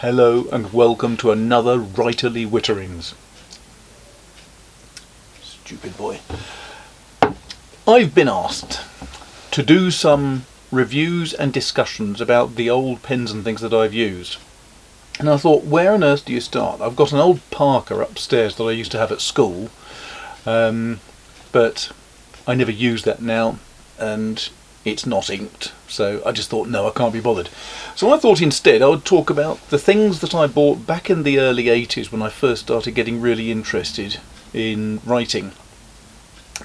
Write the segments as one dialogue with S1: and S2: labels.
S1: Hello and welcome to another Writerly Witterings. Stupid boy. I've been asked to do some reviews and discussions about the old pens and things that I've used. And I thought, where on earth do you start? I've got an old Parker upstairs that I used to have at school, but I never use that now, and it's not inked, so I just thought, no, I can't be bothered. So I thought instead I would talk about the things that I bought back in the early 80s when I first started getting really interested in writing.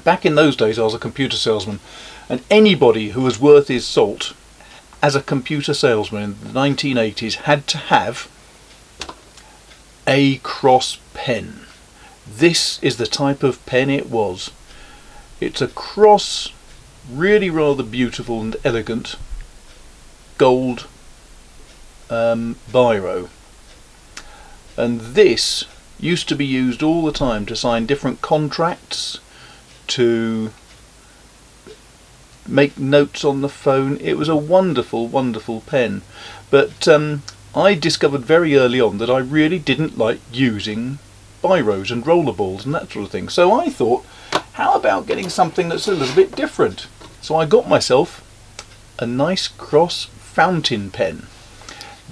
S1: Back in those days I was a computer salesman, and anybody who was worth his salt as a computer salesman in the 1980s had to have a cross pen. This is the type of pen it was. It's a cross, really rather beautiful and elegant gold biro, and this used to be used all the time to sign different contracts, to make notes on the phone. It was a wonderful, wonderful pen, but I discovered very early on that I really didn't like using biros and rollerballs and that sort of thing, so I thought, how about getting something that's a little bit different? So I got myself a nice cross fountain pen.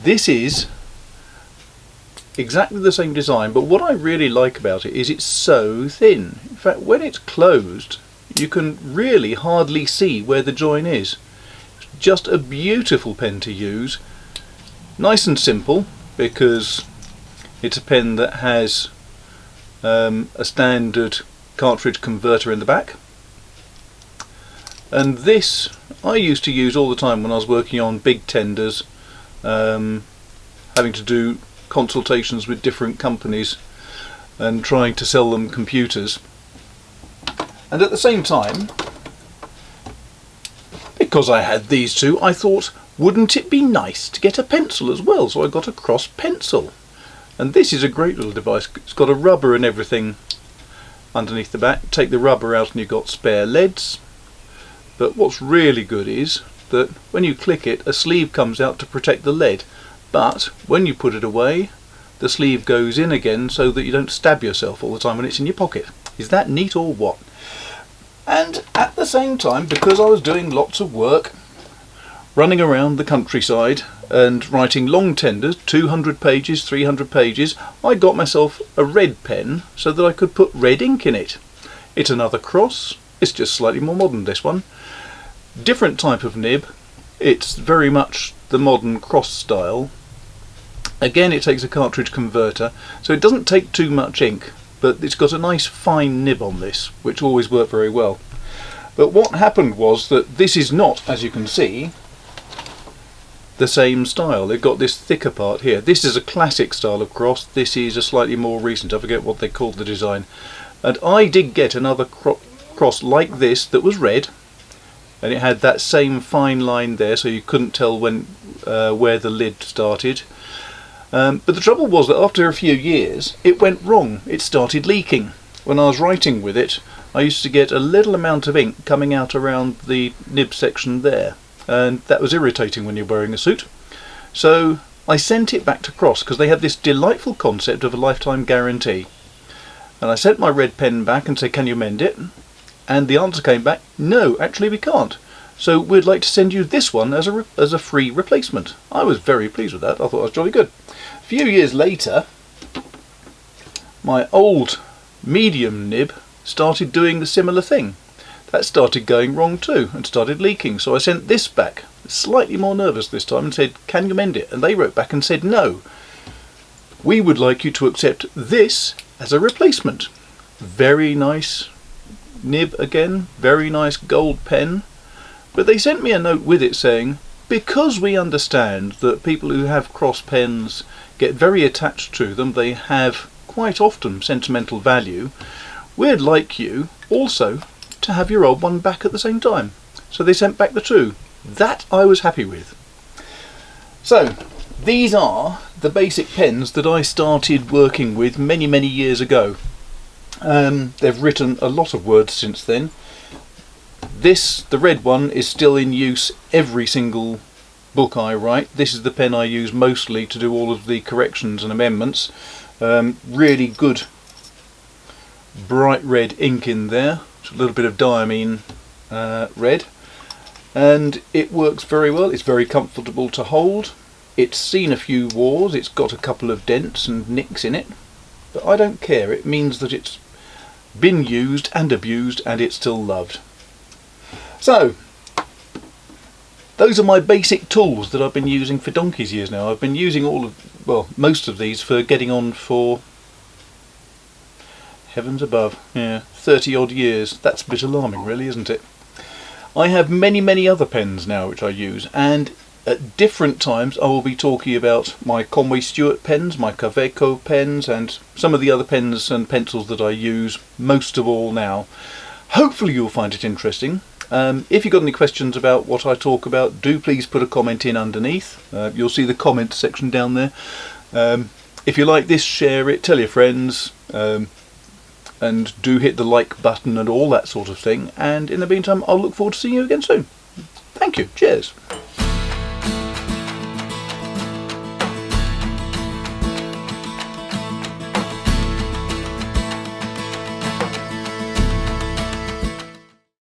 S1: This is exactly the same design, but what I really like about it is it's so thin. In fact, when it's closed, you can really hardly see where the join is. It's just a beautiful pen to use. Nice and simple, because it's a pen that has a standard cartridge converter in the back. And this I used to use all the time when I was working on big tenders, having to do consultations with different companies and trying to sell them computers. And at the same time, because I had these two, I thought, wouldn't it be nice to get a pencil as well? So I got a cross pencil. And this is a great little device. It's got a rubber and everything underneath the back. Take the rubber out and you've got spare leads. But what's really good is that when you click it, a sleeve comes out to protect the lead, but when you put it away, the sleeve goes in again so that you don't stab yourself all the time when it's in your pocket. Is that neat or what? And at the same time, because I was doing lots of work, running around the countryside and writing long tenders, 200 pages, 300 pages, I got myself a red pen so that I could put red ink in it. It's another cross, it's just slightly more modern, this one. Different type of nib. It's very much the modern cross style. Again, it takes a cartridge converter, so it doesn't take too much ink, but it's got a nice fine nib on this, which always worked very well. But what happened was that this is not, as you can see, the same style. They've got this thicker part here. This is a classic style of cross. This is a slightly more recent. I forget what they called the design. And I did get another cross like this that was red, and it had that same fine line there, so you couldn't tell when where the lid started. But the trouble was that after a few years it went wrong. It started leaking. When I was writing with it, I used to get a little amount of ink coming out around the nib section there, and that was irritating when you're wearing a suit. So I sent it back to Cross, because they had this delightful concept of a lifetime guarantee. And I sent my red pen back and said, can you mend it? And the answer came back, no, actually we can't. So we'd like to send you this one as a free replacement. I was very pleased with that. I thought it was jolly good. A few years later, my old medium nib started doing the similar thing. That started going wrong too and started leaking. So I sent this back, slightly more nervous this time, and said, can you mend it? And they wrote back and said, no. We would like you to accept this as a replacement. Very nice nib again, very nice gold pen, but they sent me a note with it saying, because we understand that people who have cross pens get very attached to them, they have quite often sentimental value, we'd like you also to have your old one back at the same time. So they sent back the two. That I was happy with. So these are the basic pens that I started working with many years ago. They've written a lot of words since then. This, the red one, is still in use every single book I write, this is the pen I use mostly to do all of the corrections and amendments. Really good bright red ink in there, a little bit of diamine red, and it works very well. It's very comfortable to hold. It's seen a few wars, it's got a couple of dents and nicks in it, but I don't care. It means that it's been used and abused and it's still loved. So those are my basic tools that I've been using for donkey's years now. I've been using most of these for getting on for, heavens above, 30 odd years. That's a bit alarming really, isn't it? I have many other pens now which I use, and at different times I will be talking about my Conway Stewart pens, my Kaweco pens, and some of the other pens and pencils that I use most of all now. Hopefully you'll find it interesting. If you've got any questions about what I talk about, do please put a comment in underneath. You'll see the comment section down there. If you like this, share it, tell your friends, and do hit the like button and all that sort of thing. And in the meantime, I'll look forward to seeing you again soon. Thank you. Cheers.